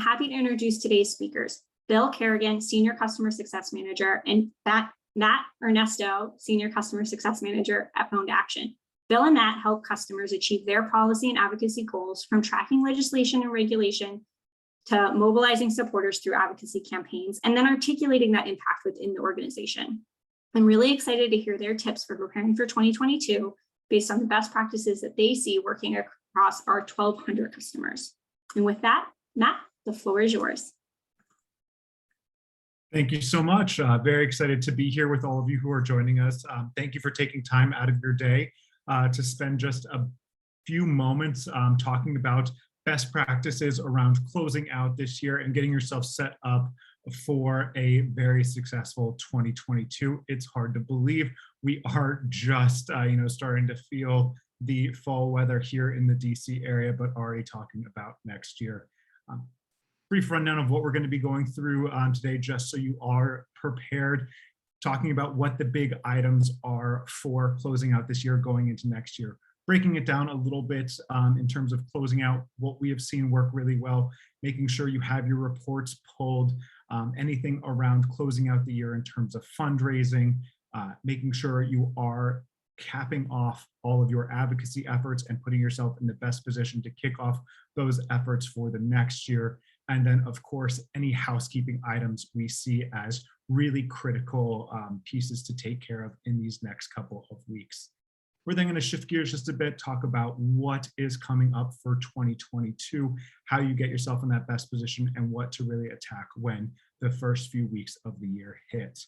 Happy to introduce today's speakers, Bill Carrigan, Senior Customer Success Manager, and Matt Ernesto, Senior Customer Success Manager at Phone to Action. Bill and Matt help customers achieve their policy and advocacy goals, from tracking legislation and regulation to mobilizing supporters through advocacy campaigns, and then articulating that impact within the organization. I'm really excited to hear their tips for preparing for 2022 based on the best practices that they see working across our 1,200 customers. And with that, Matt, the floor is yours. Thank you so much. Very excited to be here with all of you who are joining us. Thank you for taking time out of your day to spend just a few moments talking about best practices around closing out this year and getting yourself set up for a very successful 2022. It's hard to believe we are just starting to feel the fall weather here in the DC area, but already talking about next year. Brief rundown of what we're going to be going through today, just so you are prepared, talking about what the big items are for closing out this year going into next year. Breaking it down a little bit in terms of closing out what we have seen work really well, making sure you have your reports pulled, anything around closing out the year in terms of fundraising, making sure you are capping off all of your advocacy efforts and putting yourself in the best position to kick off those efforts for the next year. And then, of course, any housekeeping items we see as really critical pieces to take care of in these next couple of weeks. We're then going to shift gears just a bit, talk about what is coming up for 2022, how you get yourself in that best position, and what to really attack when the first few weeks of the year hit.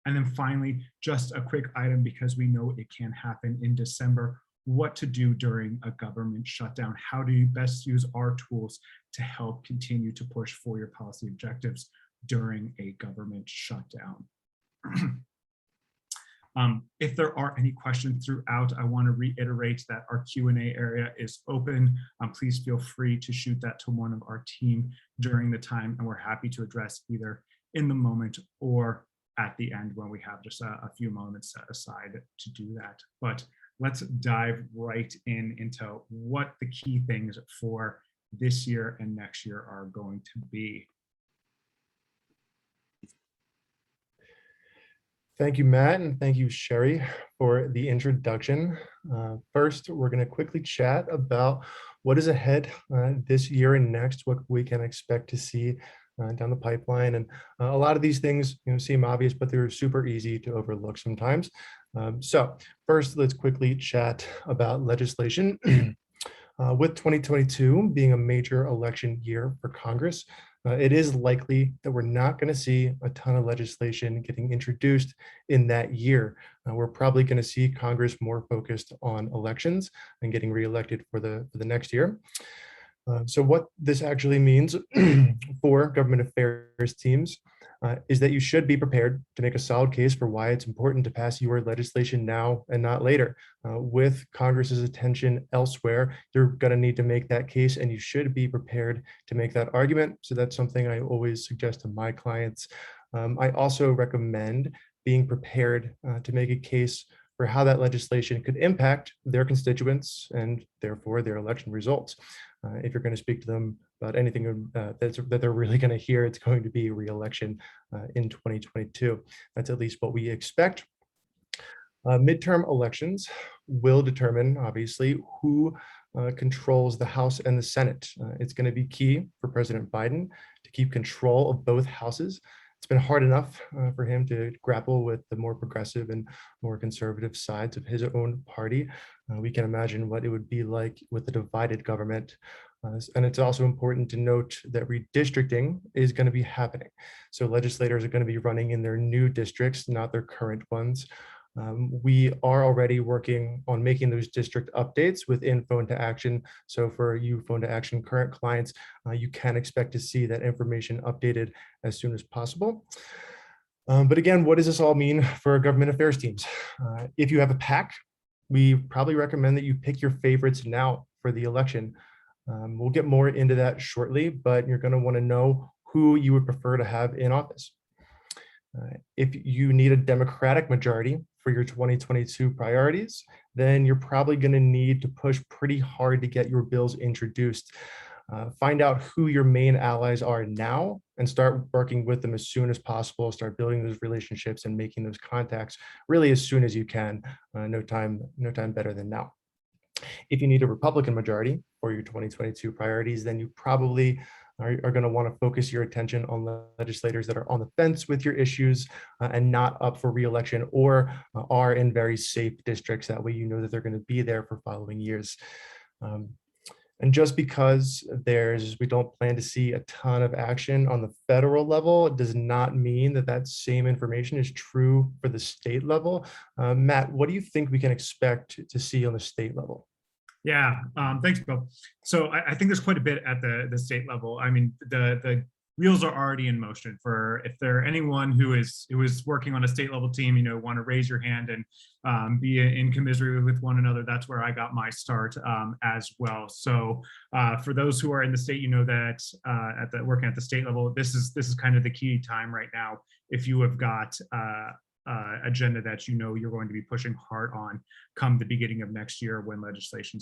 And then finally, just a quick item, because we know it can happen in December, what to do during a government shutdown. How do you best use our tools to help continue to push for your policy objectives during a government shutdown? If there are any questions throughout, I want to reiterate that our Q&A area is open. Please feel free to shoot that to one of our team during the time, and we're happy to address either in the moment or at the end when we have just a few moments set aside to do that. But let's dive right into what the key things for this year and next year are going to be. Thank you, Matt, and thank you, Sherry, for the introduction. First, we're going to quickly chat about what is ahead this year and next, what we can expect to see down the pipeline. And a lot of these things seem obvious, but they're super easy to overlook sometimes. So first, let's quickly chat about legislation. With 2022 being a major election year for Congress, it is likely that we're not going to see a ton of legislation getting introduced in that year. We're probably going to see Congress more focused on elections and getting reelected for the next year. So what this actually means for government affairs teams is that you should be prepared to make a solid case for why it's important to pass your legislation now and not later. With Congress's attention elsewhere, you're going to need to make that case, and you should be prepared to make that argument. So that's something I always suggest to my clients. I also recommend being prepared to make a case for how that legislation could impact their constituents and therefore their election results. If you're going to speak to them about anything that they're really going to hear, it's going to be re-election in 2022. That's at least what we expect. Midterm elections will determine, obviously, who controls the House and the Senate. It's going to be key for President Biden to keep control of both houses. It's been hard enough for him to grapple with the more progressive and more conservative sides of his own party. We can imagine what it would be like with a divided government. And it's also important to note that redistricting is going to be happening. So legislators are going to be running in their new districts, not their current ones. We are already working on making those district updates within Phone to Action. So for you Phone to Action current clients, you can expect to see that information updated as soon as possible. But again, what does this all mean for government affairs teams? If you have a PAC, we probably recommend that you pick your favorites now for the election. We'll get more into that shortly, but you're going to want to know who you would prefer to have in office. If you need a Democratic majority for your 2022 priorities, then you're probably going to need to push pretty hard to get your bills introduced. Find out who your main allies are now and start working with them as soon as possible. Start building those relationships and making those contacts really as soon as you can. No time better than now. If you need a Republican majority for your 2022 priorities, then you probably are going to want to focus your attention on the legislators that are on the fence with your issues and not up for re-election, or are in very safe districts. That way you know that they're going to be there for following years. And just because we don't plan to see a ton of action on the federal level, does not mean that that same information is true for the state level. Matt, what do you think we can expect to see on the state level? Yeah, thanks, Bill. So I think there's quite a bit at the state level. I mean, the wheels are already in motion. For if there anyone who is working on a state level team, want to raise your hand and be in commiserate with one another. That's where I got my start as well. So for those who are in the state, that working at the state level, this is kind of the key time right now. If you have got agenda that you're going to be pushing hard on come the beginning of next year when legislation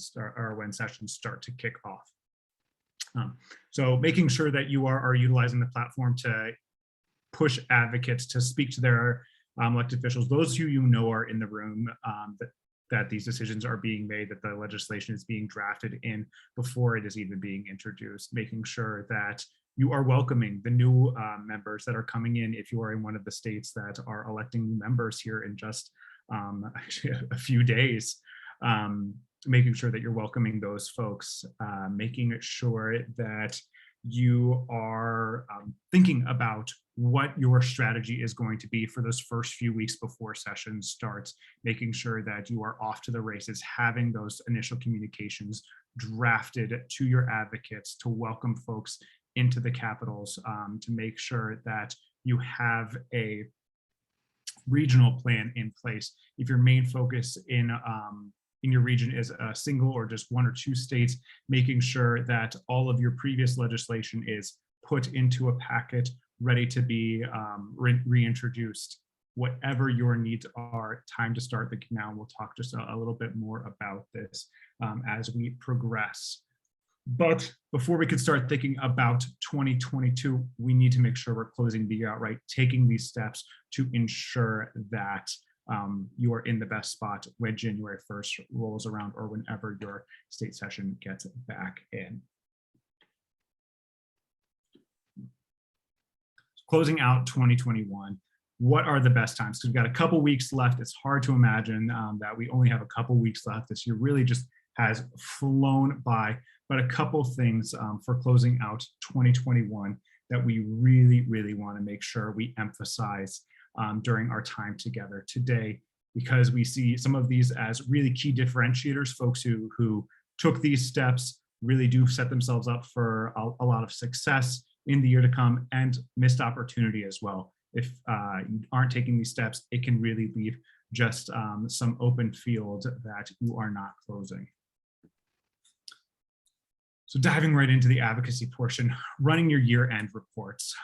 when sessions start to kick off. So making sure that you are utilizing the platform to push advocates to speak to their elected officials, those who are in the room, that these decisions are being made, that the legislation is being drafted in before it is even being introduced, making sure that you are welcoming the new members that are coming in if you are in one of the states that are electing members here in just actually a few days. Making sure that you're welcoming those folks, making sure that you are thinking about what your strategy is going to be for those first few weeks before session starts, making sure that you are off to the races, having those initial communications drafted to your advocates to welcome folks into the capitals, to make sure that you have a regional plan in place. If your main focus in your region is a single or just one or two states, making sure that all of your previous legislation is put into a packet ready to be reintroduced. Whatever your needs are, time to start the canal. We'll talk just a little bit more about this as we progress. But before we could start thinking about 2022, we need to make sure we're closing the year out right, taking these steps to ensure that you are in the best spot when January 1st rolls around or whenever your state session gets back in. Closing out 2021, what are the best times? Because we've got a couple weeks left. It's hard to imagine that we only have a couple weeks left. This year really just has flown by, but a couple things for closing out 2021 that we really want to make sure we emphasize during our time together today, because we see some of these as really key differentiators. Folks who took these steps really do set themselves up for a lot of success in the year to come, and missed opportunity as well. If you aren't taking these steps, it can really leave just some open field that you are not closing. So diving right into the advocacy portion, running your year-end reports.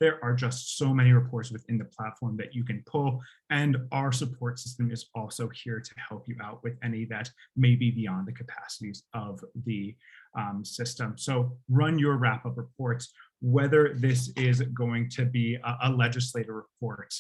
There are just so many reports within the platform that you can pull, and our support system is also here to help you out with any that may be beyond the capacities of the system. So run your wrap-up reports, whether this is going to be a legislative report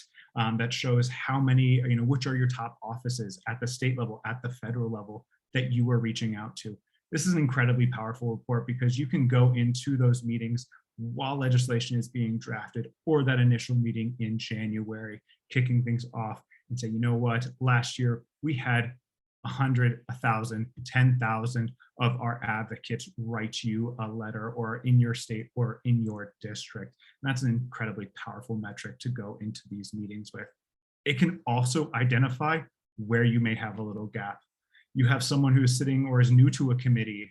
that shows how many, which are your top offices at the state level, at the federal level that you are reaching out to. This is an incredibly powerful report because you can go into those meetings while legislation is being drafted, or that initial meeting in January, kicking things off and say, you know what, last year we had 100, 1,000, 10,000 of our advocates write you a letter, or in your state or in your district. And that's an incredibly powerful metric to go into these meetings with. It can also identify where you may have a little gap. You have someone who is sitting or is new to a committee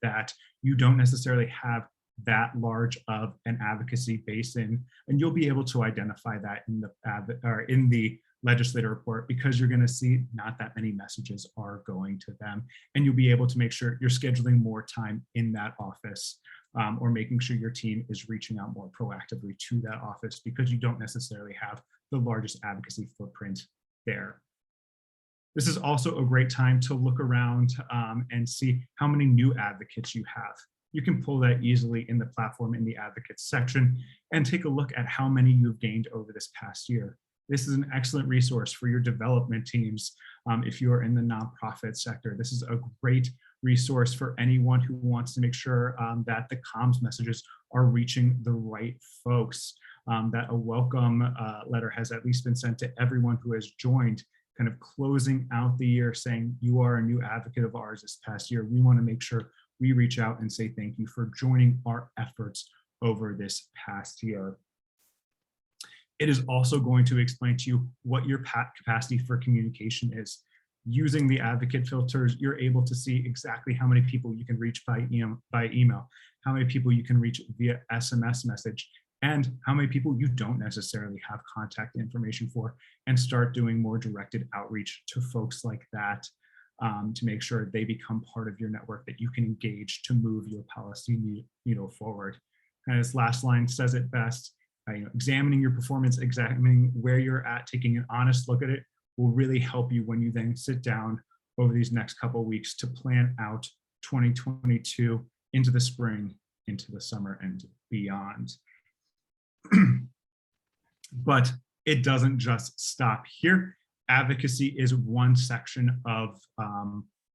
that you don't necessarily have that large of an advocacy base in, and you'll be able to identify that in the legislative report, because you're going to see not that many messages are going to them, and you'll be able to make sure you're scheduling more time in that office, or making sure your team is reaching out more proactively to that office, because you don't necessarily have the largest advocacy footprint there. This is also a great time to look around and see how many new advocates you have. you can pull that easily in the platform in the advocates section and take a look at how many you've gained over this past year. This is an excellent resource for your development teams. If you're in the nonprofit sector, this is a great resource for anyone who wants to make sure that the comms messages are reaching the right folks, that a welcome letter has at least been sent to everyone who has joined, kind of closing out the year saying, you are a new advocate of ours this past year. We want to make sure we reach out and say thank you for joining our efforts over this past year. It is also going to explain to you what your capacity for communication is. Using the advocate filters, you're able to see exactly how many people you can reach by email, how many people you can reach via SMS message, and how many people you don't necessarily have contact information for, and start doing more directed outreach to folks like that to make sure they become part of your network that you can engage to move your policy forward. And this last line says it best. Examining your performance, examining where you're at, taking an honest look at it will really help you when you then sit down over these next couple of weeks to plan out 2022 into the spring, into the summer, and beyond. But it doesn't just stop here. Advocacy is one section of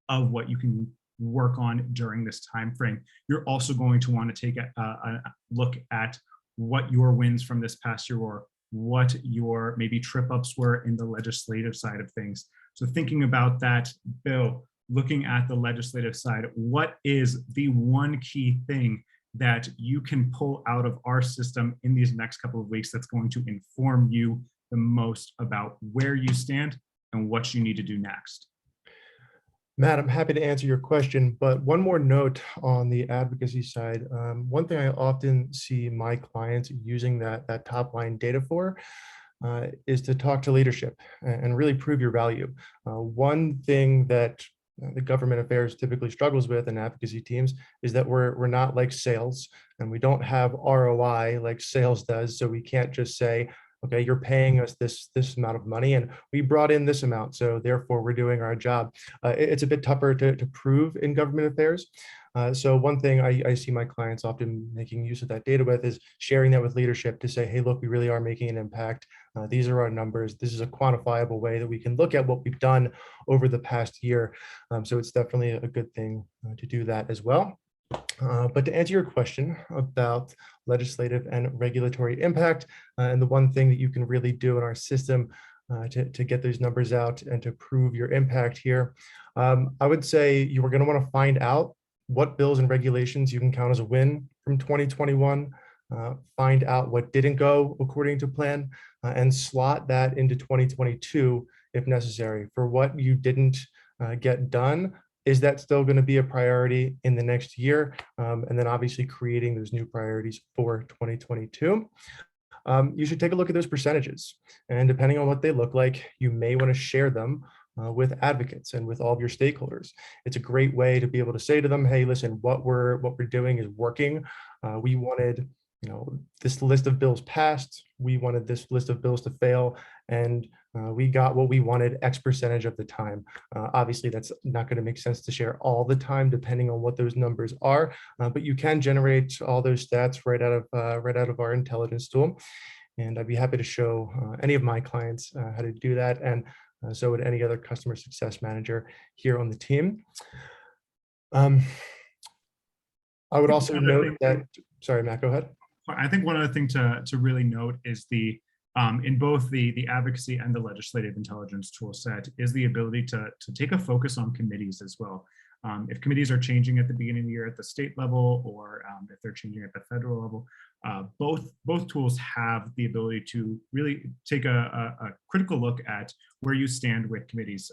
what you can work on during this time frame. You're also going to want to take a look at what your wins from this past year were, what your maybe trip ups were in the legislative side of things. So thinking about that, Bill, looking at the legislative side, what is the one key thing that you can pull out of our system in these next couple of weeks that's going to inform you the most about where you stand and what you need to do next? Matt, I'm happy to answer your question, but one more note on the advocacy side. One thing I often see my clients using that top line data for is to talk to leadership and really prove your value. One thing that the government affairs typically struggles with in advocacy teams is that we're not like sales, and we don't have ROI like sales does. So we can't just say, okay, you're paying us this amount of money and we brought in this amount, so therefore we're doing our job. It's a bit tougher to prove in government affairs. So one thing I see my clients often making use of that data with is sharing that with leadership to say, hey, look, we really are making an impact. These are our numbers. This is a quantifiable way that we can look at what we've done over the past year. So it's definitely a good thing to do that as well. But to answer your question about legislative and regulatory impact, and the one thing that you can really do in our system to get those numbers out and to prove your impact here, I would say you are going to want to find out what bills and regulations you can count as a win from 2021, find out what didn't go according to plan, and slot that into 2022 if necessary. For what you didn't get done, is that still going to be a priority in the next year? And then obviously creating those new priorities for 2022. You should take a look at those percentages, and depending on what they look like, you may want to share them with advocates and with all of your stakeholders. It's a great way to be able to say to them, hey, listen, what we're doing is working. We wanted, this list of bills passed. We wanted this list of bills to fail, and we got what we wanted X percentage of the time. Obviously, that's not going to make sense to share all the time, depending on what those numbers are. But you can generate all those stats right out of our intelligence tool, and I'd be happy to show any of my clients how to do that, and so would any other customer success manager here on the team. I would also note that. Sorry, Matt, go ahead. I think one other thing to really note is in both the advocacy and the legislative intelligence tool set is the ability to take a focus on committees as well. If committees are changing at the beginning of the year at the state level, or if they're changing at the federal level, both tools have the ability to really take a critical look at where you stand with committees,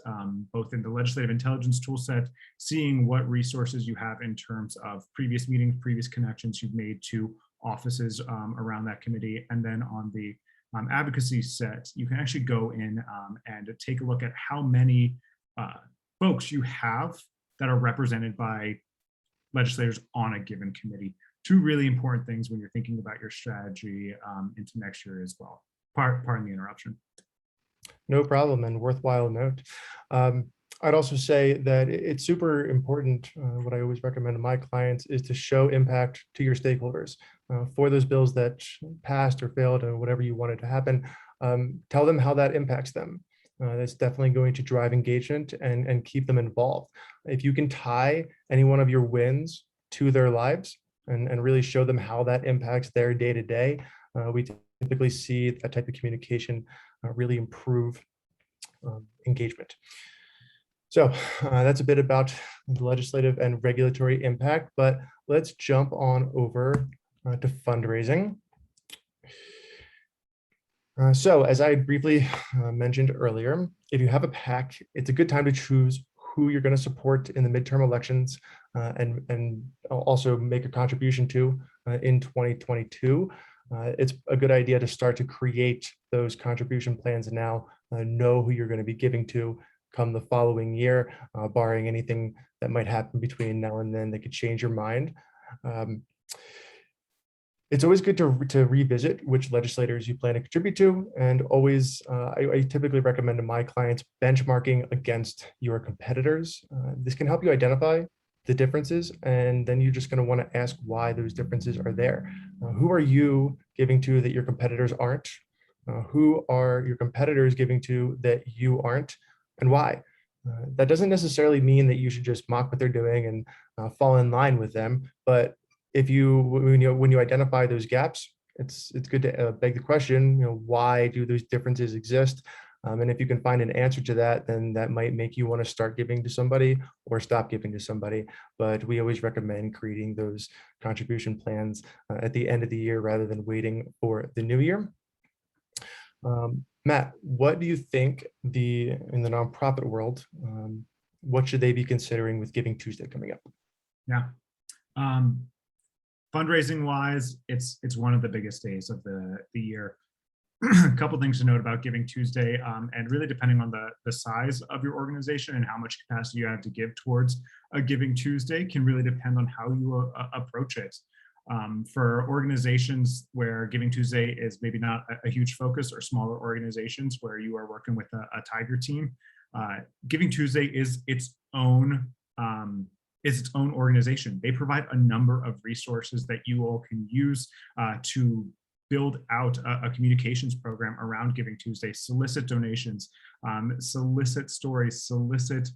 both in the legislative intelligence tool set, seeing what resources you have in terms of previous meetings, previous connections you've made to offices around that committee, and then on the advocacy set, you can actually go in and take a look at how many folks you have that are represented by legislators on a given committee. Two really important things when you're thinking about your strategy into next year as well. Pardon the interruption. No problem, and worthwhile note. I'd also say that it's super important. What I always recommend to my clients is to show impact to your stakeholders for those bills that passed or failed or whatever you wanted to happen. Tell them how that impacts them. That's definitely going to drive engagement and keep them involved. If you can tie any one of your wins to their lives and really show them how that impacts their day to day, we typically see that type of communication really improve engagement. So that's a bit about the legislative and regulatory impact, but let's jump on over to fundraising. So as I briefly mentioned earlier, if you have a PAC, it's a good time to choose who you're going to support in the midterm elections and also make a contribution to in 2022. It's a good idea to start to create those contribution plans now, know who you're going to be giving to come the following year, barring anything that might happen between now and then that could change your mind. It's always good to revisit which legislators you plan to contribute to, and always, I typically recommend to my clients benchmarking against your competitors. This can help you identify the differences, and then you're just going to want to ask why those differences are there. Who are you giving to that your competitors aren't? Who are your competitors giving to that you aren't, and why? That doesn't necessarily mean that you should just mock what they're doing and fall in line with them, but if when you identify those gaps, it's good to beg the question, why do those differences exist? And if you can find an answer to that, then that might make you want to start giving to somebody or stop giving to somebody. But we always recommend creating those contribution plans at the end of the year rather than waiting for the new year. Matt, what do you think in the nonprofit world, what should they be considering with Giving Tuesday coming up? Yeah. Fundraising wise, it's one of the biggest days of the year. A couple things to note about Giving Tuesday, and really depending on the size of your organization and how much capacity you have to give towards a Giving Tuesday can really depend on how you approach it. For organizations where Giving Tuesday is maybe not a huge focus, or smaller organizations where you are working with a tiger team, Giving Tuesday is its own organization. They provide a number of resources that you all can use to build out a communications program around Giving Tuesday, solicit donations, solicit stories, solicit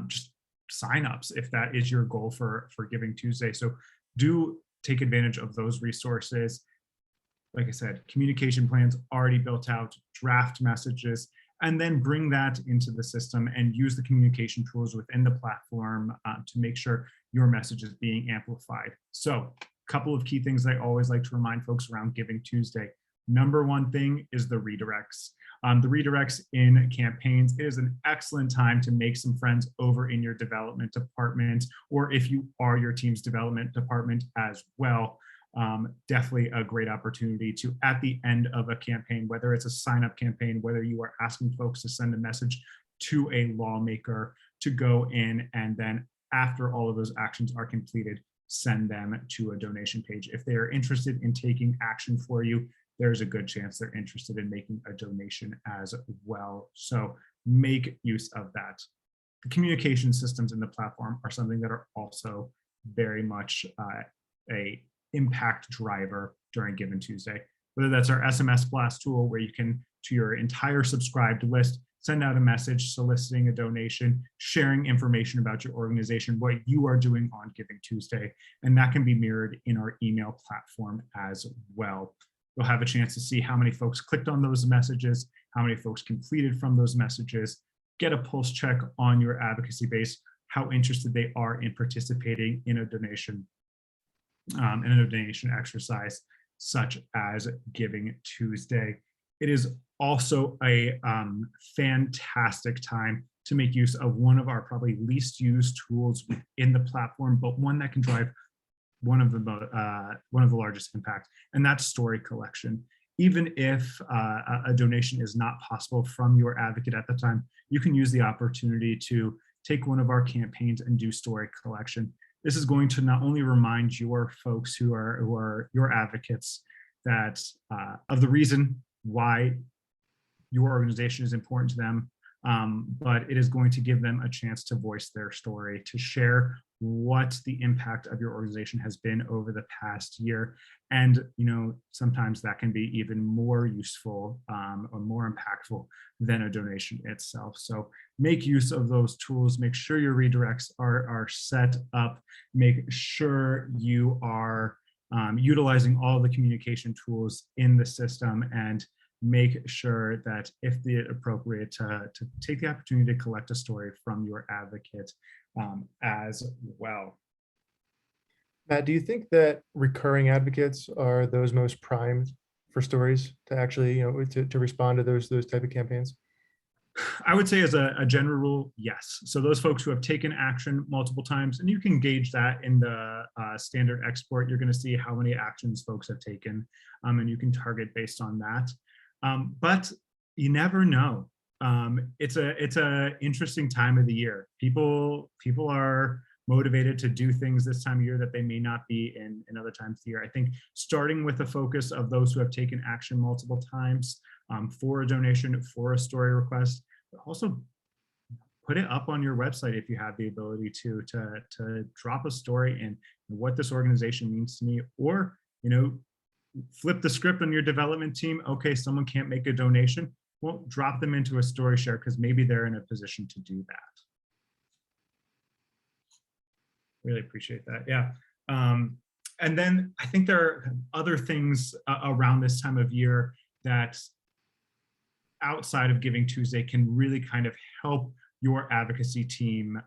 just signups if that is your goal for Giving Tuesday. So do take advantage of those resources. Like I said, communication plans already built out, draft messages, and then bring that into the system and use the communication tools within the platform to make sure your message is being amplified. So a couple of key things I always like to remind folks around Giving Tuesday. Number one thing is the redirects. The redirects in campaigns, it is an excellent time to make some friends over in your development department, or if you are your team's development department as well. Definitely a great opportunity to, at the end of a campaign, whether it's a sign-up campaign, whether you are asking folks to send a message to a lawmaker, to go in and then after all of those actions are completed, send them to a donation page. If they are interested in taking action for you, there's a good chance they're interested in making a donation as well. So make use of that. The communication systems in the platform are something that are also very much a impact driver during Giving Tuesday, whether that's our SMS blast tool where you can, to your entire subscribed list, send out a message soliciting a donation, sharing information about your organization, what you are doing on Giving Tuesday, and that can be mirrored in our email platform as well. You'll have a chance to see how many folks clicked on those messages, how many folks completed from those messages, get a pulse check on your advocacy base, how interested they are in participating in a donation exercise such as Giving Tuesday. It is also a fantastic time to make use of one of our probably least used tools within the platform, but one that can drive one of the largest impact, and that's story collection. Even if a donation is not possible from your advocate at the time, you can use the opportunity to take one of our campaigns and do story collection. This is going to not only remind your folks who are your advocates that of the reason why your organization is important to them, but it is going to give them a chance to voice their story, to share what the impact of your organization has been over the past year. And, sometimes that can be even more useful or more impactful than a donation itself. So make use of those tools, make sure your redirects are set up, make sure you are utilizing all the communication tools in the system, and make sure that if the appropriate to take the opportunity to collect a story from your advocate as well. Matt, do you think that recurring advocates are those most primed for stories to actually, to respond to those type of campaigns? I would say as a general rule, yes. So those folks who have taken action multiple times, and you can gauge that in the standard export, you're going to see how many actions folks have taken, and you can target based on that. But you never know. It's a interesting time of the year. People are motivated to do things this time of year that they may not be in other times of the year. I think starting with the focus of those who have taken action multiple times for a donation, for a story request, but also put it up on your website if you have the ability to drop a story in what this organization means to me, or flip the script on your development team. Okay, someone can't make a donation. Well, drop them into a story share because maybe they're in a position to do that. Really appreciate that. Yeah. And then I think there are other things around this time of year that outside of Giving Tuesday can really kind of help your advocacy team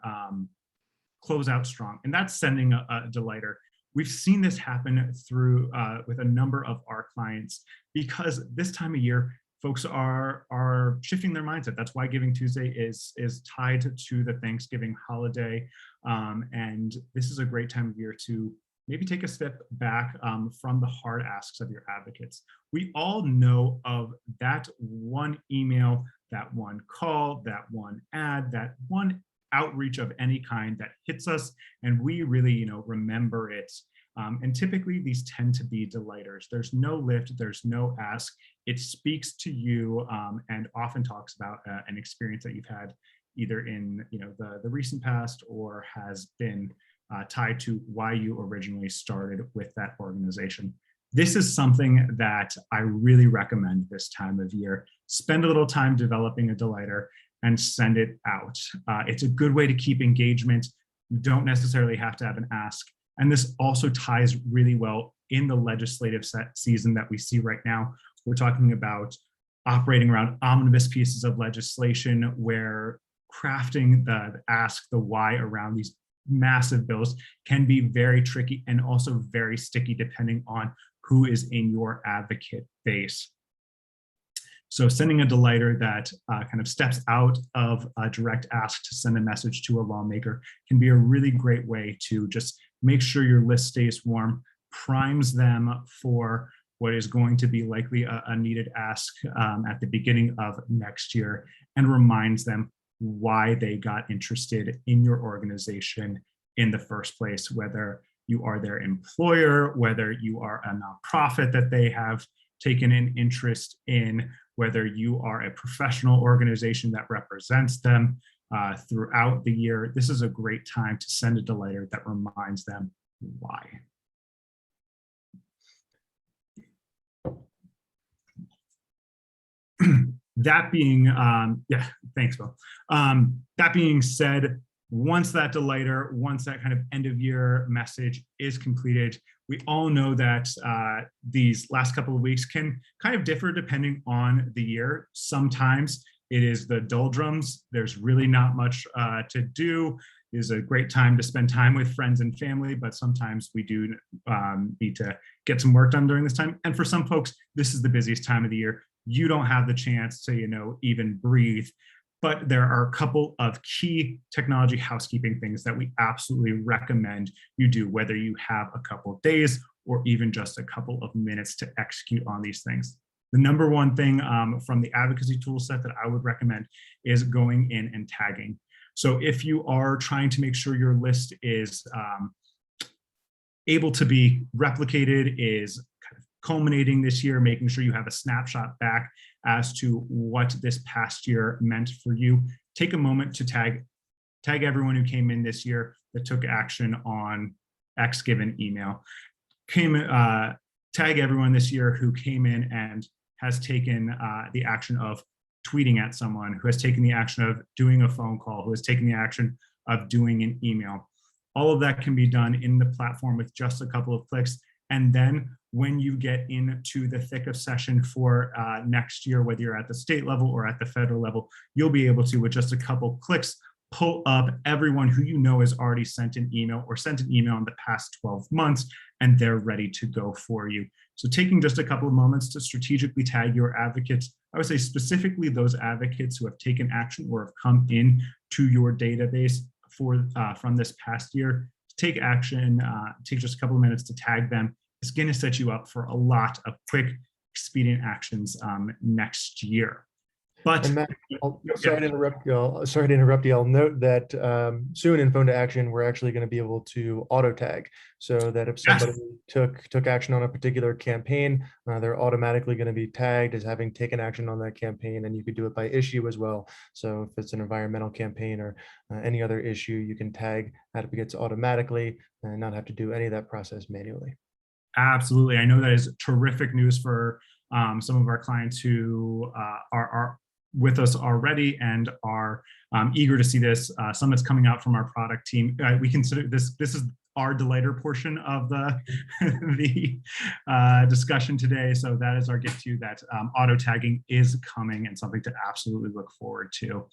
close out strong. And that's sending a delighter. We've seen this happen through with a number of our clients, because this time of year, folks are shifting their mindset. That's why Giving Tuesday is tied to the Thanksgiving holiday. And this is a great time of year to maybe take a step back from the hard asks of your advocates. We all know of that one email, that one call, that one ad, that one outreach of any kind that hits us, and we really, remember it. And typically these tend to be delighters. There's no lift, there's no ask. It speaks to you and often talks about an experience that you've had either in the recent past or has been tied to why you originally started with that organization. This is something that I really recommend this time of year. Spend a little time developing a delighter and send it out. It's a good way to keep engagement. You don't necessarily have to have an ask. And this also ties really well in the legislative season that we see right now. We're talking about operating around omnibus pieces of legislation where crafting the ask, the why around these massive bills can be very tricky and also very sticky depending on who is in your advocate base. So sending a delighter that kind of steps out of a direct ask to send a message to a lawmaker can be a really great way to just make sure your list stays warm, primes them for what is going to be likely a needed ask at the beginning of next year, and reminds them why they got interested in your organization in the first place, whether you are their employer, whether you are a nonprofit that they have taken an interest in, whether you are a professional organization that represents them throughout the year. This is a great time to send a delighter that reminds them why. That being, yeah, thanks, Bill. That being said, once that delighter, once that kind of end of year message is completed, we all know that these last couple of weeks can kind of differ depending on the year. Sometimes it is the doldrums. There's really not much to do. It is a great time to spend time with friends and family, but sometimes we do need to get some work done during this time. And for some folks, this is the busiest time of the year. You don't have the chance to, even breathe. But there are a couple of key technology housekeeping things that we absolutely recommend you do, whether you have a couple of days or even just a couple of minutes to execute on these things. The number one thing from the advocacy tool set that I would recommend is going in and tagging. So if you are trying to make sure your list is able to be replicated, is kind of culminating this year, making sure you have a snapshot back as to what this past year meant for you. Take a moment to tag everyone who came in this year that took action on X given email. Tag everyone this year who came in and has taken the action of tweeting at someone, who has taken the action of doing a phone call, who has taken the action of doing an email. All of that can be done in the platform with just a couple of clicks. And then when you get into the thick of session for next year, whether you're at the state level or at the federal level, you'll be able to, with just a couple clicks, pull up everyone who you know has already sent an email or sent an email in the past 12 months, and they're ready to go for you. So taking just a couple of moments to strategically tag your advocates, I would say specifically those advocates who have taken action or have come in to your database from this past year, take action, take just a couple of minutes to tag them. It's going to set you up for a lot of quick, expedient actions next year. But and Matt, sorry to interrupt you. I'll note that soon in Phone to Action, we're actually going to be able to auto tag, so that if somebody took action on a particular campaign, they're automatically going to be tagged as having taken action on that campaign, and you could do it by issue as well. So if it's an environmental campaign or any other issue, you can tag advocates automatically and not have to do any of that process manually. Absolutely. I know that is terrific news for some of our clients who are with us already and are eager to see this. Some that's coming out from our product team. We consider this is our delighter portion of the discussion today. So that is our get to that auto tagging is coming and something to absolutely look forward to.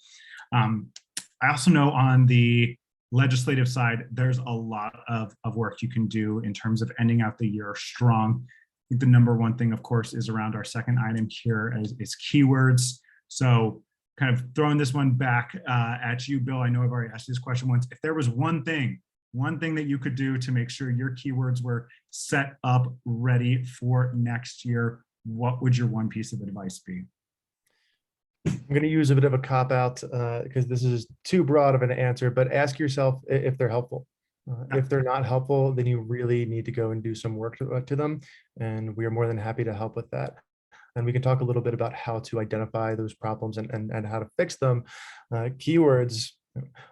I also know on the legislative side, there's a lot of work you can do in terms of ending out the year strong. I think the number one thing, of course, is around our second item here is keywords. So kind of throwing this one back at you, Bill. I know I've already asked this question once. If there was one thing that you could do to make sure your keywords were set up ready for next year, what would your one piece of advice be? I'm going to use a bit of a cop-out because this is too broad of an answer, but ask yourself if they're helpful. If they're not helpful, then you really need to go and do some work to them, and we are more than happy to help with that. And we can talk a little bit about how to identify those problems and how to fix them. Keywords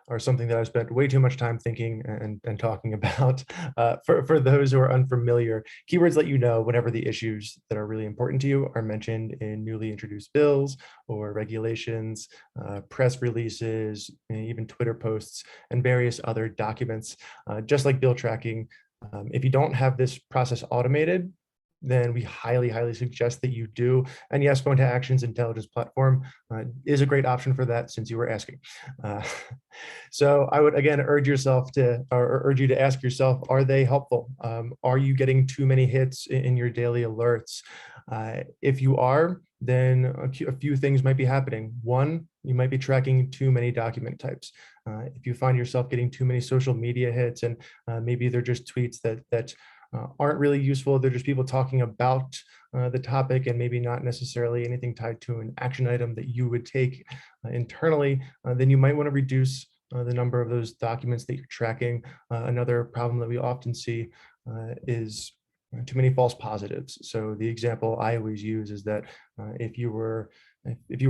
are something that I've spent way too much time thinking and talking about. For those who are unfamiliar, keywords let you know whenever the issues that are really important to you are mentioned in newly introduced bills or regulations, press releases, even Twitter posts, and various other documents. Just like bill tracking, if you don't have this process automated, then we highly, highly suggest that you do. And yes, Phone to Action's intelligence platform is a great option for that, since you were asking. So I would again urge you to ask yourself, are they helpful? Are you getting too many hits in your daily alerts? If you are, then a few things might be happening. One, you might be tracking too many document types. If you find yourself getting too many social media hits, and maybe they're just tweets that aren't really useful, they're just people talking about the topic and maybe not necessarily anything tied to an action item that you would take internally, then you might want to reduce the number of those documents that you're tracking. Another problem that we often see is too many false positives. So the example I always use is that if you were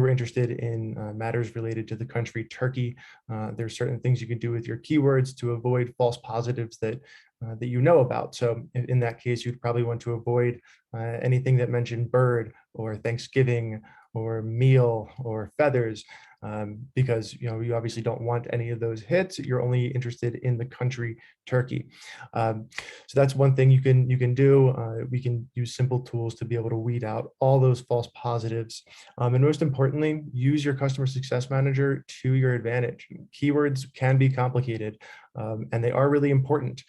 interested in matters related to the country Turkey, there's certain things you can do with your keywords to avoid false positives that you know about. So in that case, you'd probably want to avoid anything that mentioned bird or Thanksgiving or meal or feathers, because you obviously don't want any of those hits. You're only interested in the country Turkey. So that's one thing you can do. We can use simple tools to be able to weed out all those false positives. And most importantly, use your customer success manager to your advantage. Keywords can be complicated, and they are really important.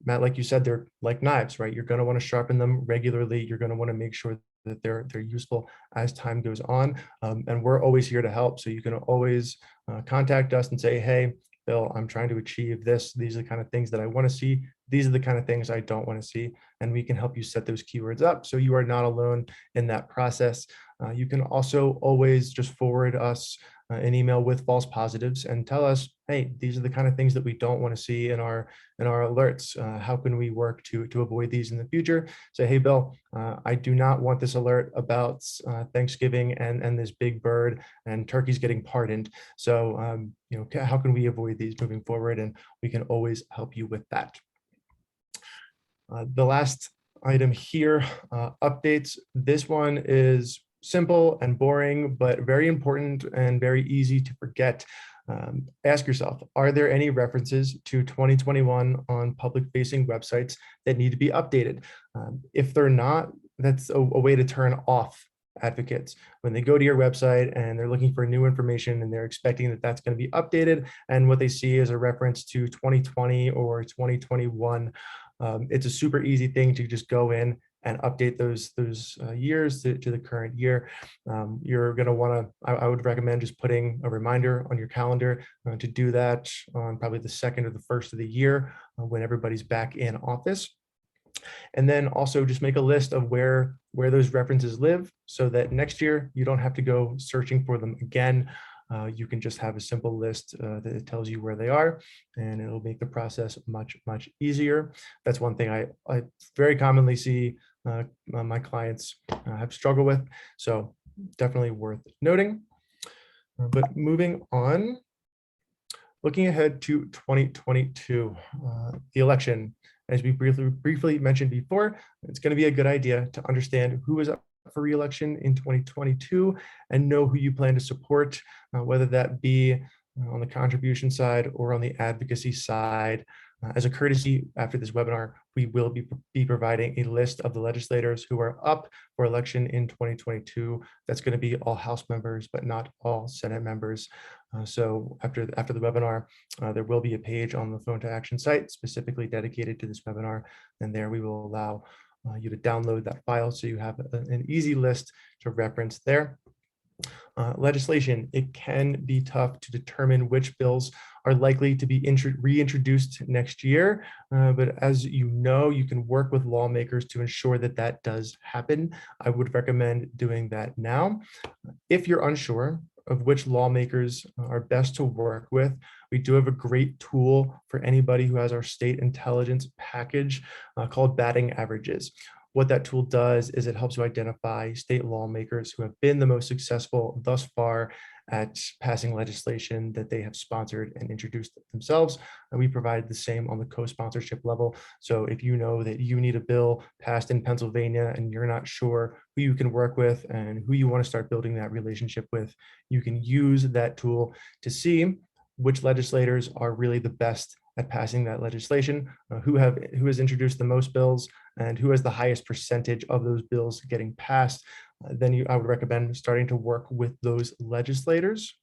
Matt, like you said, they're like knives, right? You're going to want to sharpen them regularly. You're going to want to make sure that they're useful as time goes on. And we're always here to help. So you can always contact us and say, hey, Bill, I'm trying to achieve this. These are the kind of things that I want to see. These are the kind of things I don't want to see. And we can help you set those keywords up so you are not alone in that process. You can also always just forward us an email with false positives and tell us, hey, these are the kind of things that we don't want to see in our alerts. How can we work to avoid these in the future? Say, hey, Bill, I do not want this alert about Thanksgiving and this big bird and turkeys getting pardoned. So, how can we avoid these moving forward? And we can always help you with that. The last item here, updates. This one is simple and boring, but very important and very easy to forget. Ask yourself, are there any references to 2021 on public-facing websites that need to be updated? If they're not, that's a way to turn off advocates. When they go to your website and they're looking for new information and they're expecting that that's going to be updated, and what they see is a reference to 2020 or 2021, it's a super easy thing to just go in and update those years to the current year. You're going to want to, I would recommend just putting a reminder on your calendar to do that on probably the second or the first of the year when everybody's back in office. And then also just make a list of where those references live so that next year you don't have to go searching for them again. You can just have a simple list that tells you where they are, and it'll make the process much easier. That's one thing I very commonly see my clients have struggled with. So definitely worth noting. But moving on, looking ahead to 2022, the election. As we briefly mentioned before, it's going to be a good idea to understand who is up for re-election in 2022 and know who you plan to support, whether that be on the contribution side or on the advocacy side. As a courtesy, after this webinar, we will be providing a list of the legislators who are up for election in 2022. That's going to be all House members, but not all Senate members. So after the webinar, there will be a page on the Phone to Action site specifically dedicated to this webinar, and there we will allow you to download that file so you have an easy list to reference there. Legislation, it can be tough to determine which bills are likely to be reintroduced next year, but as you know, you can work with lawmakers to ensure that that does happen. I would recommend doing that now. If you're unsure of which lawmakers are best to work with, we do have a great tool for anybody who has our state intelligence package called batting averages. What that tool does is it helps you identify state lawmakers who have been the most successful thus far at passing legislation that they have sponsored and introduced themselves. And we provide the same on the co-sponsorship level. So if you know that you need a bill passed in Pennsylvania and you're not sure who you can work with and who you want to start building that relationship with, you can use that tool to see which legislators are really the best at passing that legislation, who has introduced the most bills, and who has the highest percentage of those bills getting passed. Then I would recommend starting to work with those legislators.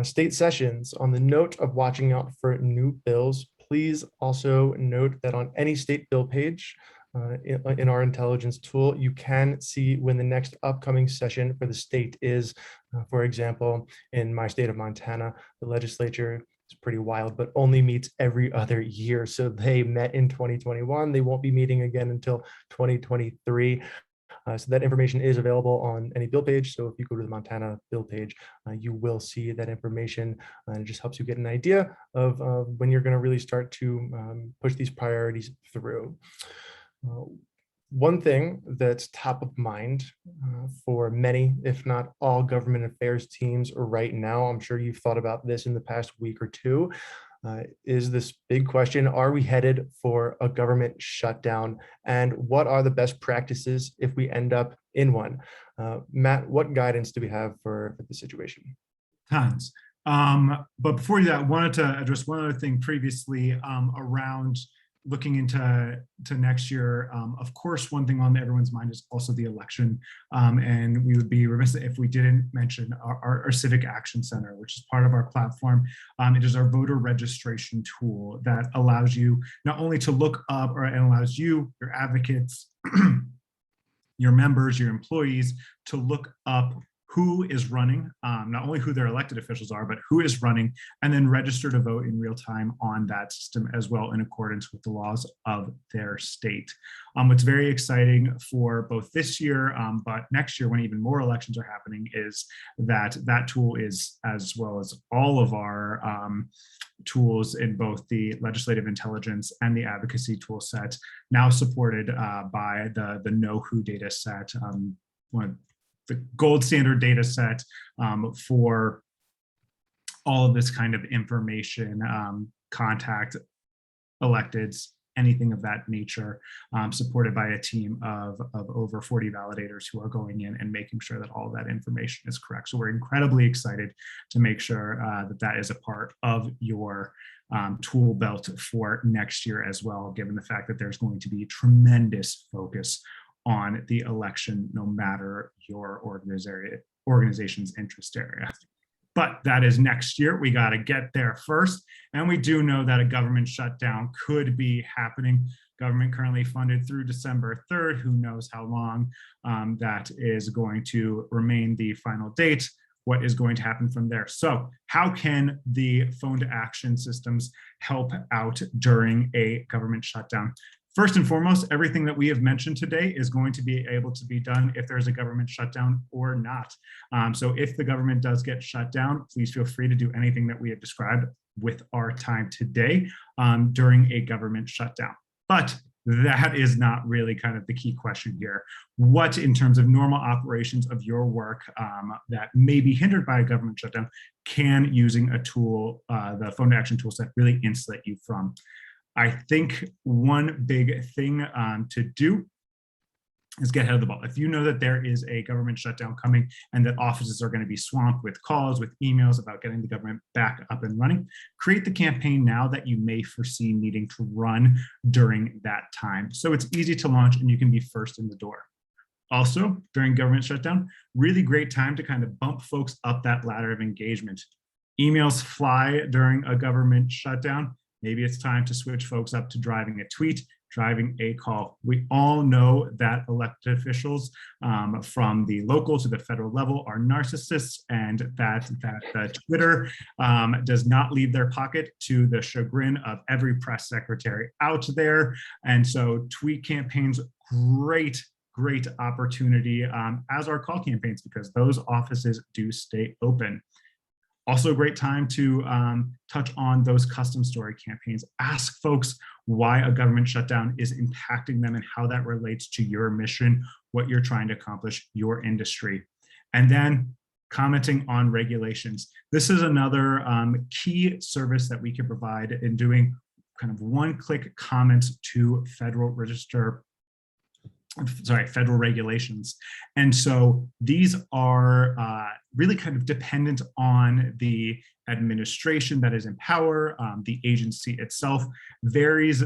State sessions. On the note of watching out for new bills, please also note that on any state bill page in our intelligence tool, you can see when the next upcoming session for the state is. For example, in my state of Montana, the legislature is pretty wild, but only meets every other year. So they met in 2021. They won't be meeting again until 2023. So that information is available on any bill page. So if you go to the Montana bill page, you will see that information, and it just helps you get an idea of when you're going to really start to push these priorities through. One thing that's top of mind for many, if not all, government affairs teams right now, I'm sure you've thought about this in the past week or two, is this big question: are we headed for a government shutdown? And what are the best practices if we end up in one? Matt, what guidance do we have for the situation? Tons. But before that, I wanted to address one other thing previously around looking into next year. Of course, one thing on everyone's mind is also the election. And we would be remiss if we didn't mention our Civic Action Center, which is part of our platform. It is our voter registration tool that allows you not only to look up, and allows you, your advocates, your members, your employees, to look up who is running, not only who their elected officials are, but who is running, and then register to vote in real time on that system as well in accordance with the laws of their state. What's very exciting for both this year, but next year when even more elections are happening, is that that tool is, as well as all of our tools in both the legislative intelligence and the advocacy tool set, now supported by the Know Who data set, one of the gold standard data set for all of this kind of information, contact electeds, anything of that nature, supported by a team of over 40 validators who are going in and making sure that all of that information is correct. So we're incredibly excited to make sure that that is a part of your tool belt for next year as well, given the fact that there's going to be tremendous focus on the election, no matter your organization's interest area. But that is next year. We got to get there first. And we do know that a government shutdown could be happening. Government currently funded through December 3rd. Who knows how long that is going to remain the final date, what is going to happen from there. So how can the phone to action systems help out during a government shutdown? First and foremost, everything that we have mentioned today is going to be able to be done if there's a government shutdown or not. So if the government does get shut down, please feel free to do anything that we have described with our time today during a government shutdown. But that is not really kind of the key question here. What, in terms of normal operations of your work that may be hindered by a government shutdown, can using a tool, the phone to action tool set, really insulate you from? I think one big thing to do is get ahead of the ball. If you know that there is a government shutdown coming and that offices are going to be swamped with calls, with emails about getting the government back up and running, create the campaign now that you may foresee needing to run during that time. So it's easy to launch and you can be first in the door. Also, during government shutdown, really great time to kind of bump folks up that ladder of engagement. Emails fly during a government shutdown. Maybe it's time to switch folks up to driving a tweet, driving a call. We all know that elected officials from the local to the federal level are narcissists, and that Twitter does not leave their pocket, to the chagrin of every press secretary out there. And so tweet campaigns, great opportunity, as are call campaigns, because those offices do stay open. Also a great time to touch on those custom story campaigns. Ask folks why a government shutdown is impacting them and how that relates to your mission, what you're trying to accomplish, your industry. And then commenting on regulations. This is another key service that we can provide in doing kind of one-click comments to federal regulations. And so these are really kind of dependent on the administration that is in power. The agency itself varies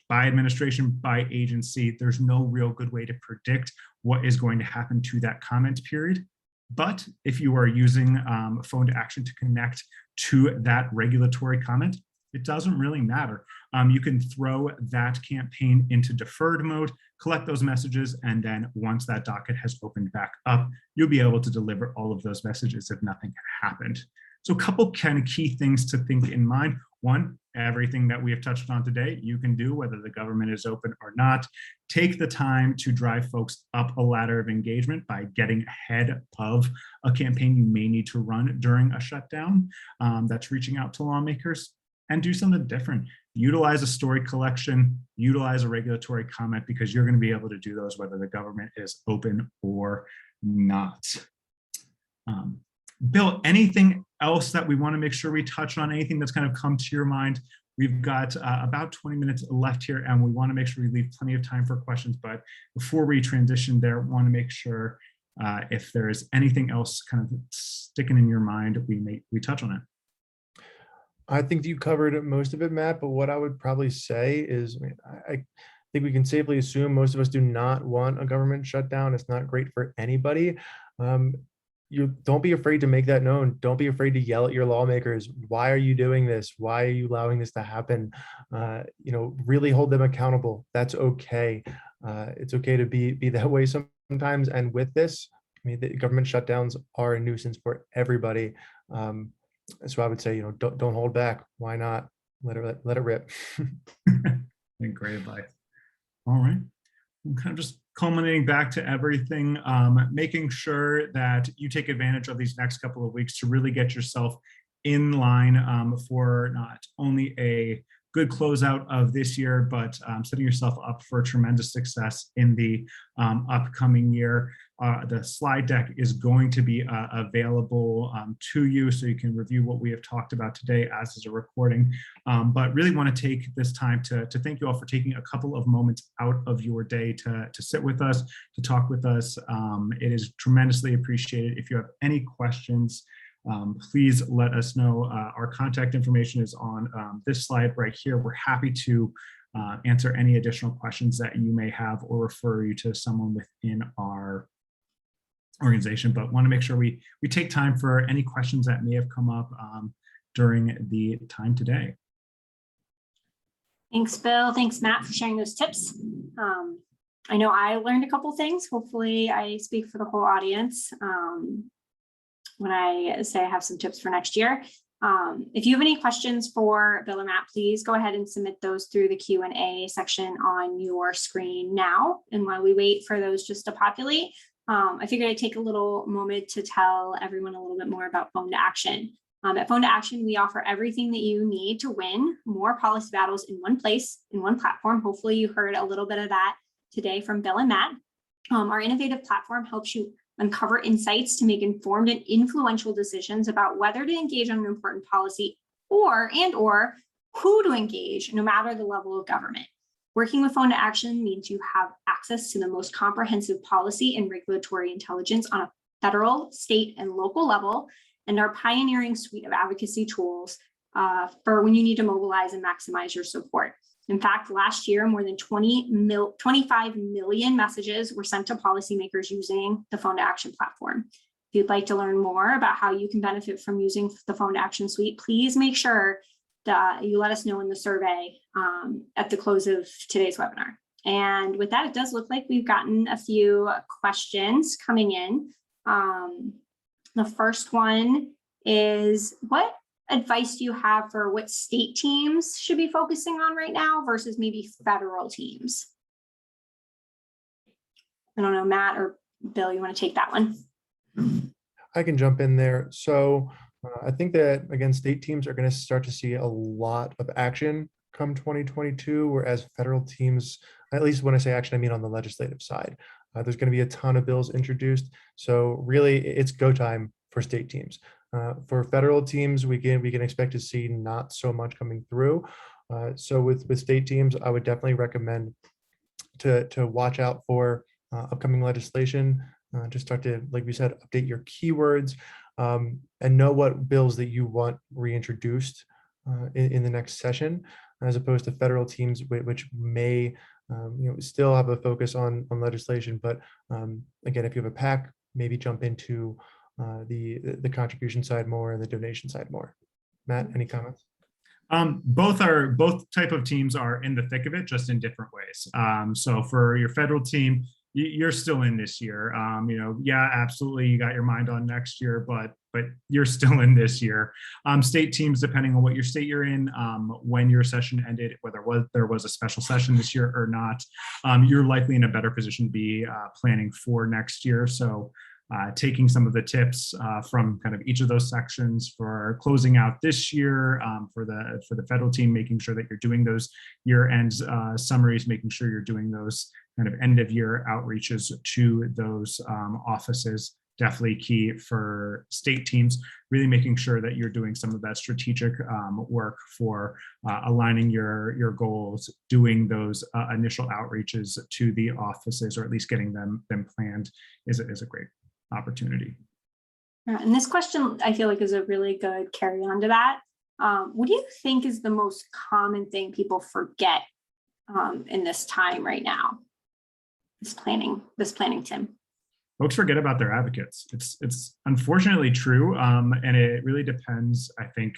by administration, by agency. There's no real good way to predict what is going to happen to that comment period. But if you are using phone to action to connect to that regulatory comment, it doesn't really matter. You can throw that campaign into deferred mode, collect those messages, and then once that docket has opened back up, you'll be able to deliver all of those messages if nothing had happened. So a couple kind of key things to think in mind. One, everything that we have touched on today, you can do whether the government is open or not. Take the time to drive folks up a ladder of engagement by getting ahead of a campaign you may need to run during a shutdown that's reaching out to lawmakers. And do something different. Utilize a story collection, utilize a regulatory comment, because you're going to be able to do those whether the government is open or not. Bill, anything else that we want to make sure we touch on? Anything that's kind of come to your mind? We've got about 20 minutes left here, and we want to make sure we leave plenty of time for questions. But before we transition there, we want to make sure if there's anything else kind of sticking in your mind, we touch on it. I think you covered most of it, Matt, but what I would probably say is, I think we can safely assume most of us do not want a government shutdown. It's not great for anybody. You don't be afraid to make that known. Don't be afraid to yell at your lawmakers. Why are you doing this? Why are you allowing this to happen? Really hold them accountable. That's okay. It's okay to be that way sometimes. And with this, mean, the government shutdowns are a nuisance for everybody. So I would say, don't hold back. Why not? Let it rip. Great advice. All right. I'm kind of just culminating back to everything, making sure that you take advantage of these next couple of weeks to really get yourself in line for not only a good closeout of this year, but setting yourself up for tremendous success in the upcoming year. The slide deck is going to be available to you so you can review what we have talked about today as is a recording. But really want to take this time to thank you all for taking a couple of moments out of your day to sit with us, to talk with us. It is tremendously appreciated. If you have any questions, please let us know. Our contact information is on this slide right here. We're happy to answer any additional questions that you may have or refer you to someone within our organization, but want to make sure we take time for any questions that may have come up during the time today. Thanks, Bill. Thanks, Matt, for sharing those tips. I know I learned a couple things. Hopefully I speak for the whole audience when I say I have some tips for next year. If you have any questions for Bill or Matt, please go ahead and submit those through the Q&A section on your screen now. And while we wait for those just to populate, I figured I'd take a little moment to tell everyone a little bit more about Phone to Action. At Phone to Action, we offer everything that you need to win more policy battles in one place, in one platform. Hopefully you heard a little bit of that today from Bill and Matt. Our innovative platform helps you uncover insights to make informed and influential decisions about whether to engage on an important policy or who to engage, no matter the level of government. Working with Phone to Action means you have access to the most comprehensive policy and regulatory intelligence on a federal, state, and local level, and our pioneering suite of advocacy tools for when you need to mobilize and maximize your support. In fact, last year, more than 25 million messages were sent to policymakers using the Phone to Action platform. If you'd like to learn more about how you can benefit from using the Phone to Action suite, please make sure that you let us know in the survey at the close of today's webinar. And with that, it does look like we've gotten a few questions coming in. The first one is, what advice do you have for what state teams should be focusing on right now versus maybe federal teams? I don't know, Matt or Bill, you want to take that one? I can jump in there. So I think that, again, state teams are going to start to see a lot of action come 2022, whereas federal teams, at least when I say action, I mean on the legislative side. There's going to be a ton of bills introduced. So really, it's go time for state teams. For federal teams, we can expect to see not so much coming through. So with state teams, I would definitely recommend to watch out for upcoming legislation. To start to, like we said, update your keywords and know what bills that you want reintroduced in the next session, as opposed to federal teams, which may still have a focus on legislation. But again, if you have a PAC, maybe jump into the contribution side more and the donation side more. Matt, any comments? Both type of teams are in the thick of it, just in different ways. So for your federal team, you're still in this year. Yeah, absolutely, you got your mind on next year, but you're still in this year. State teams, depending on what your state you're in, when your session ended, whether there was a special session this year or not, you're likely in a better position to be planning for next year. So taking some of the tips from kind of each of those sections for closing out this year, for the federal team, making sure that you're doing those year-end summaries, making sure you're doing those kind of end-of-year outreaches to those offices. Definitely key for state teams, really making sure that you're doing some of that strategic work for aligning your goals, doing those initial outreaches to the offices, or at least getting them planned is a great opportunity. And this question, I feel like, is a really good carry on to that. What do you think is the most common thing people forget in this time right now? This planning, Tim. Folks forget about their advocates. It's unfortunately true, and it really depends, I think,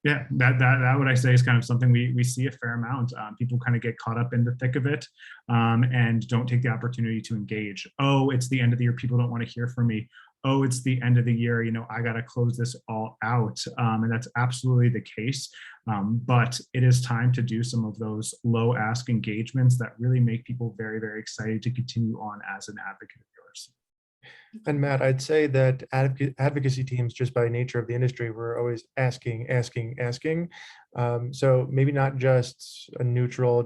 Yeah, that what I say is kind of something we see a fair amount. People kind of get caught up in the thick of it, and don't take the opportunity to engage. Oh, it's the end of the year. People don't want to hear from me. Oh, it's the end of the year. I got to close this all out. And that's absolutely the case. But it is time to do some of those low ask engagements that really make people very, very excited to continue on as an advocate of yours. And Matt, I'd say that advocacy teams, just by nature of the industry, we're always asking. So maybe not just a neutral,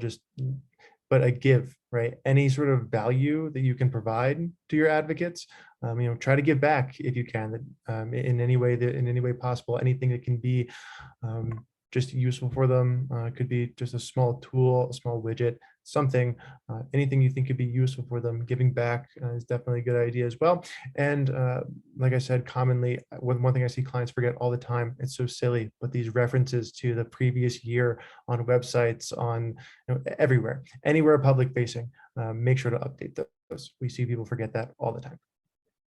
but a give, right? Any sort of value that you can provide to your advocates, try to give back if you can, in any way possible. Anything that can be just useful for them. Could be just a small tool, a small widget, something, anything you think could be useful for them. Giving back is definitely a good idea as well. And like I said, commonly, one thing I see clients forget all the time, it's so silly, but these references to the previous year on websites, on everywhere, anywhere public facing, make sure to update those. We see people forget that all the time.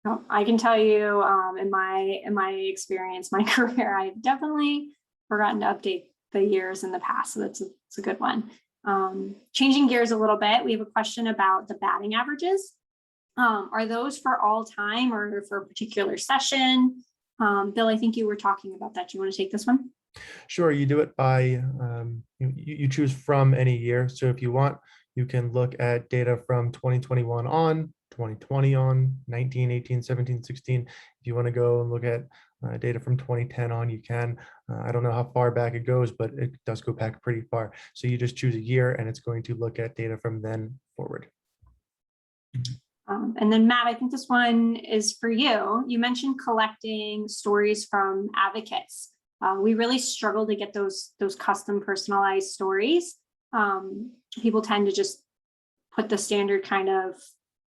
No, I can tell you, in my experience, my career, I've definitely forgotten to update the years in the past. So it's a good one. Changing gears a little bit, we have a question about the batting averages. Are those for all time or for a particular session? Bill, I think you were talking about that. Do you want to take this one? Sure, you do it by, you choose from any year. So if you want, you can look at data from 2021 on, 2020 on, 19, 18, 17, 16. If you want to go and look at data from 2010 on, you can. I don't know how far back it goes, but it does go back pretty far. So you just choose a year and it's going to look at data from then forward. And then Matt, I think this one is for you. You mentioned collecting stories from advocates. We really struggle to get those custom personalized stories. People tend to just put the standard kind of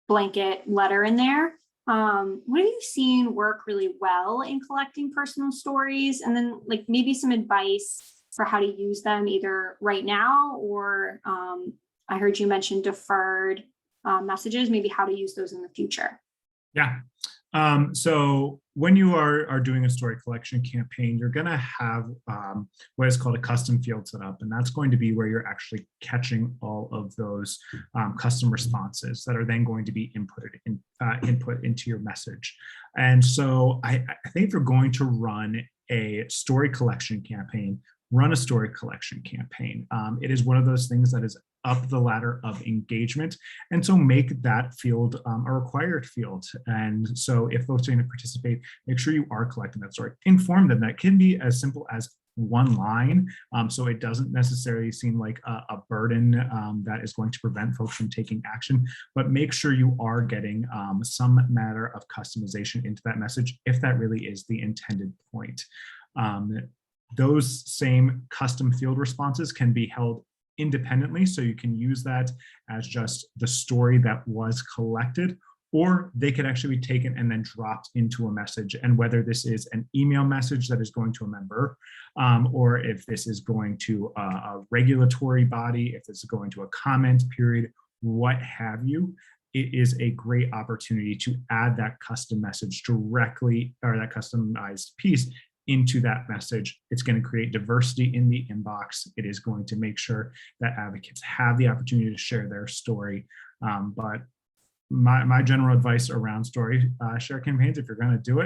blanket letter in there. What have you seen work really well in collecting personal stories? And then like maybe some advice for how to use them either right now or I heard you mention deferred messages, maybe how to use those in the future. Yeah. So when you are doing a story collection campaign, you're going to have what is called a custom field set up. And that's going to be where you're actually catching all of those custom responses that are then going to be input into your message. And so I think if you're going to run a story collection campaign, run a story collection campaign. It is one of those things that is up the ladder of engagement. And so make that field a required field. And so if folks are going to participate, make sure you are collecting that story. Inform them. That can be as simple as one line. So it doesn't necessarily seem like a burden that is going to prevent folks from taking action, but make sure you are getting some matter of customization into that message if that really is the intended point. Those same custom field responses can be held independently, so you can use that as just the story that was collected, or they could actually be taken and then dropped into a message. And whether this is an email message that is going to a member, or if this is going to a regulatory body, if this is going to a comment period, what have you, it is a great opportunity to add that custom message directly, or that customized piece into that message. It's going to create diversity in the inbox. It is going to make sure that advocates have the opportunity to share their story. But my general advice around story share campaigns, if you're going to do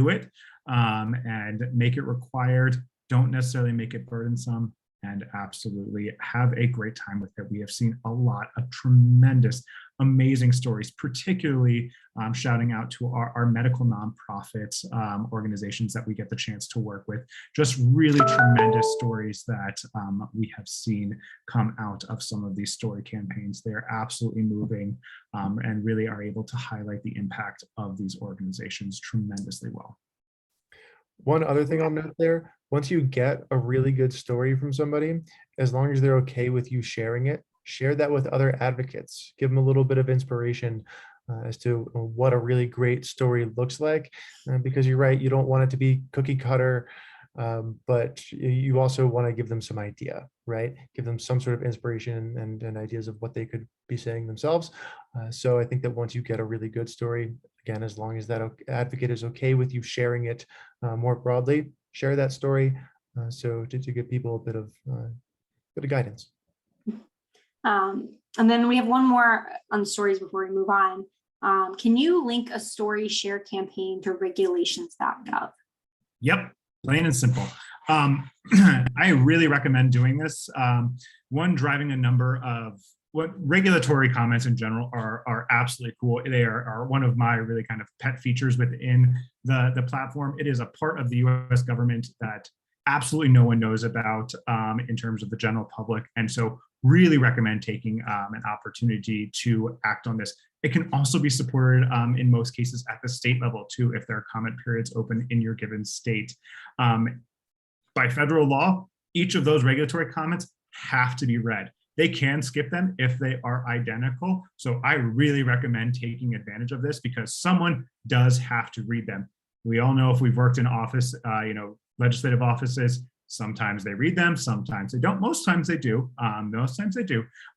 it, and make it required. Don't necessarily make it burdensome, and absolutely have a great time with it. We have seen a lot of tremendous, amazing stories, particularly shouting out to our medical nonprofits organizations that we get the chance to work with. Just really tremendous stories that we have seen come out of some of these story campaigns. They're absolutely moving and really are able to highlight the impact of these organizations tremendously well. One other thing I'll note there, once you get a really good story from somebody, as long as they're okay with you sharing it, share that with other advocates. Give them a little bit of inspiration as to what a really great story looks like. Because you're right, you don't want it to be cookie cutter, but you also want to give them some idea, right? Give them some sort of inspiration and ideas of what they could be saying themselves. So I think that once you get a really good story, again, as long as that advocate is okay with you sharing it more broadly, share that story. So to give people a bit of guidance. And then we have one more on stories before we move on. Can you link a story share campaign to regulations.gov? Yep, plain and simple. I really recommend doing this. One, driving a number of what regulatory comments in general are absolutely cool. They are one of my really kind of pet features within the platform. It is a part of the US government that absolutely no one knows about in terms of the general public. And so really recommend taking an opportunity to act on this. It can also be supported in most cases at the state level too, if there are comment periods open in your given state. By federal law, each of those regulatory comments have to be read. They can skip them if they are identical. So I really recommend taking advantage of this because someone does have to read them. We all know if we've worked in office, legislative offices, sometimes they read them, sometimes they don't. Most times they do.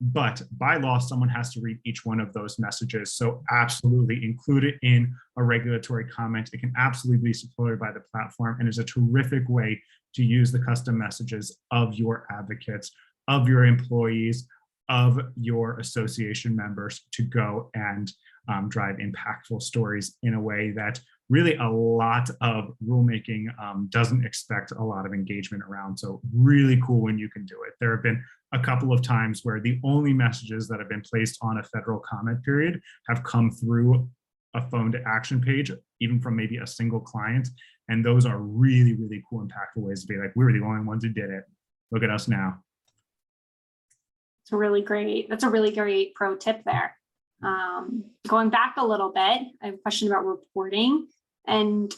But by law, someone has to read each one of those messages. So absolutely include it in a regulatory comment. It can absolutely be supported by the platform and is a terrific way to use the custom messages of your advocates, of your employees, of your association members to go and drive impactful stories in a way that really a lot of rulemaking doesn't expect a lot of engagement around. So really cool when you can do it. There have been a couple of times where the only messages that have been placed on a federal comment period have come through a phone to action page, even from maybe a single client. And those are really, really cool, impactful ways to be like, we were the only ones who did it. Look at us now. It's really great. That's a really great pro tip there. Going back a little bit, I have a question about reporting. And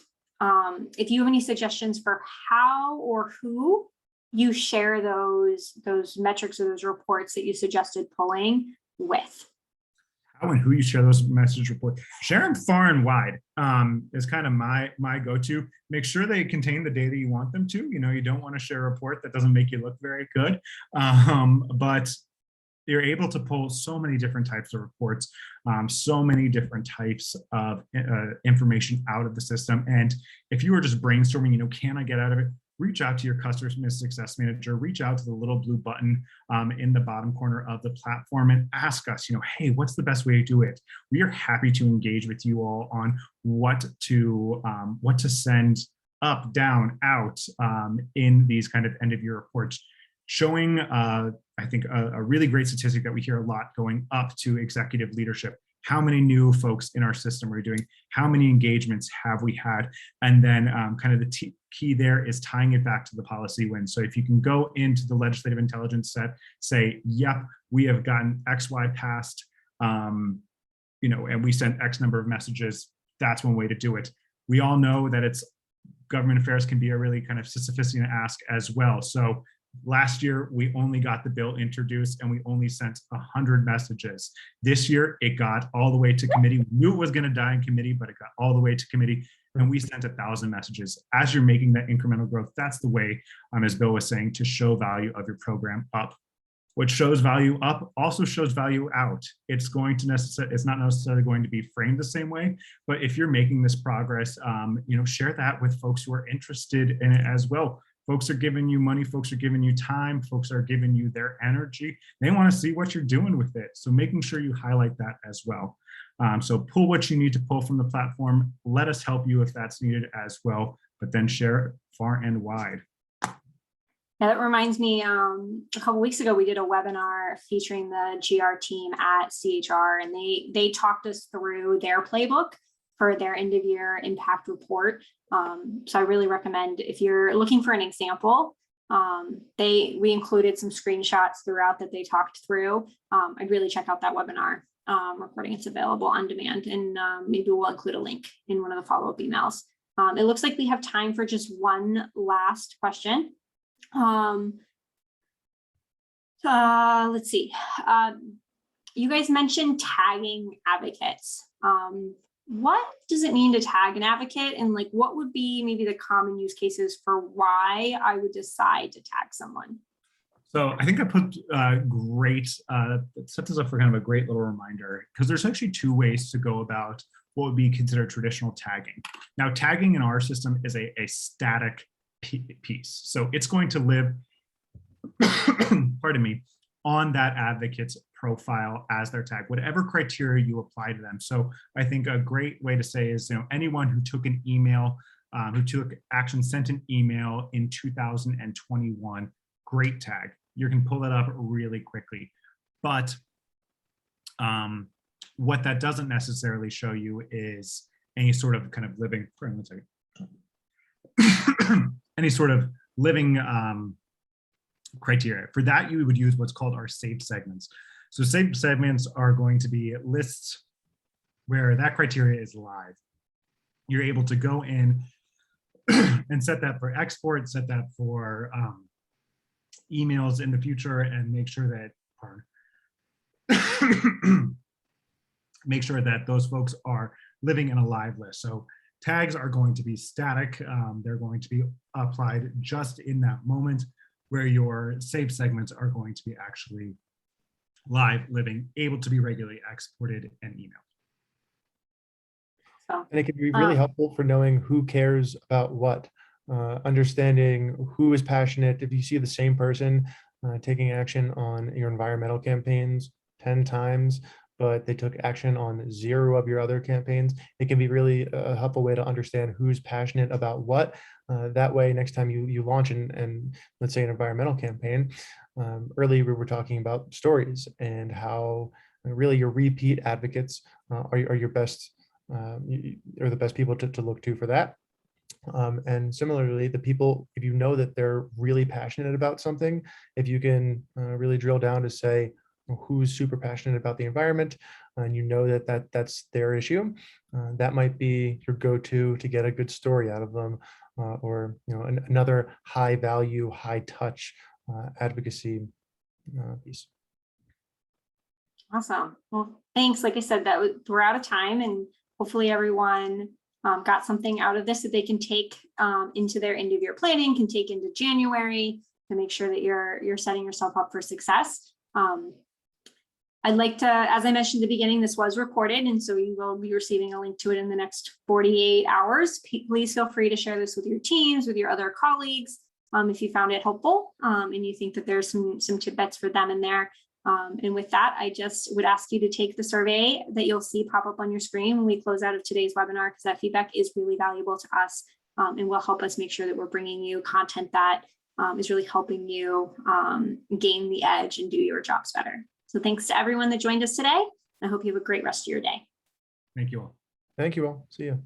if you have any suggestions for how or who you share those metrics or those reports that you suggested pulling with. How and who you share those message reports. Share them far and wide is kind of my go-to. Make sure they contain the data you want them to. You don't want to share a report that doesn't make you look very good. But you're able to pull so many different types of reports, so many different types of information out of the system. And if you were just brainstorming, can I get out of it? Reach out to your customer success manager, reach out to the little blue button in the bottom corner of the platform and ask us, hey, what's the best way to do it? We are happy to engage with you all on what to send up, down, out in these kind of end of year reports, showing I think a really great statistic that we hear a lot going up to executive leadership. How many new folks in our system are we doing? How many engagements have we had? And then kind of the key there is tying it back to the policy win. So if you can go into the legislative intelligence set, say, yep, we have gotten XY passed, and we sent X number of messages, that's one way to do it. We all know that government affairs can be a really kind of sophisticated ask as well. So last year, we only got the bill introduced and we only sent 100 messages. This year, it got all the way to committee. We knew it was going to die in committee, but it got all the way to committee and we sent 1,000 messages. As you're making that incremental growth, that's the way, as Bill was saying, to show value of your program up. What shows value up also shows value out. It's not necessarily going to be framed the same way, but if you're making this progress, share that with folks who are interested in it as well. Folks are giving you money, folks are giving you time, folks are giving you their energy. They want to see what you're doing with it. So making sure you highlight that as well. So pull what you need to pull from the platform. Let us help you if that's needed as well, but then share it far and wide. Yeah, that reminds me, a couple weeks ago, we did a webinar featuring the GR team at CHR, and they talked us through their playbook for their end of year impact report. So I really recommend, if you're looking for an example, we included some screenshots throughout that they talked through. I'd really check out that webinar recording. It's available on demand, and maybe we'll include a link in one of the follow-up emails. It looks like we have time for just one last question. Let's see. You guys mentioned tagging advocates. What does it mean to tag an advocate, and what would be maybe the common use cases for why I would decide to tag someone? So I think I put it sets us up for kind of a great little reminder, because there's actually two ways to go about what would be considered traditional tagging. Now, tagging in our system is a static piece. So it's going to live, pardon me, on that advocate's profile as their tag, whatever criteria you apply to them. So I think a great way to say is, anyone who took an email, who took action, sent an email in 2021, great tag. You can pull that up really quickly. But what that doesn't necessarily show you is any sort of kind of living, any sort of living criteria. For that, you would use what's called our saved segments. So saved segments are going to be lists where that criteria is live. You're able to go in and set that for export, set that for emails in the future, and make sure that make sure that those folks are living in a live list. So tags are going to be static. They're going to be applied just in that moment, where your saved segments are going to be actually live, living, able to be regularly exported and emailed. And it can be really helpful for knowing who cares about what, understanding who is passionate. If you see the same person taking action on your environmental campaigns 10 times, but they took action on 0 of your other campaigns, it can be really a helpful way to understand who's passionate about what. That way, next time you launch and let's say an environmental campaign, earlier we were talking about stories and how really your repeat advocates are your best, are the best people to look to for that. And similarly, the people, if you know that they're really passionate about something, if you can really drill down to say who's super passionate about the environment, and you know that that's their issue, that might be your go-to to get a good story out of them, or another high value, high touch advocacy piece. Awesome. Well, thanks. Like I said, we're out of time, and hopefully everyone got something out of this that they can take into their end of year planning, can take into January to make sure that you're setting yourself up for success. I'd like to, as I mentioned at the beginning, this was recorded, and so you will be receiving a link to it in the next 48 hours. Please feel free to share this with your teams, with your other colleagues, if you found it helpful and you think that there's some tidbits for them in there. And with that, I just would ask you to take the survey that you'll see pop up on your screen when we close out of today's webinar, because that feedback is really valuable to us and will help us make sure that we're bringing you content that is really helping you gain the edge and do your jobs better. So thanks to everyone that joined us today. I hope you have a great rest of your day. Thank you all. Thank you all. See you.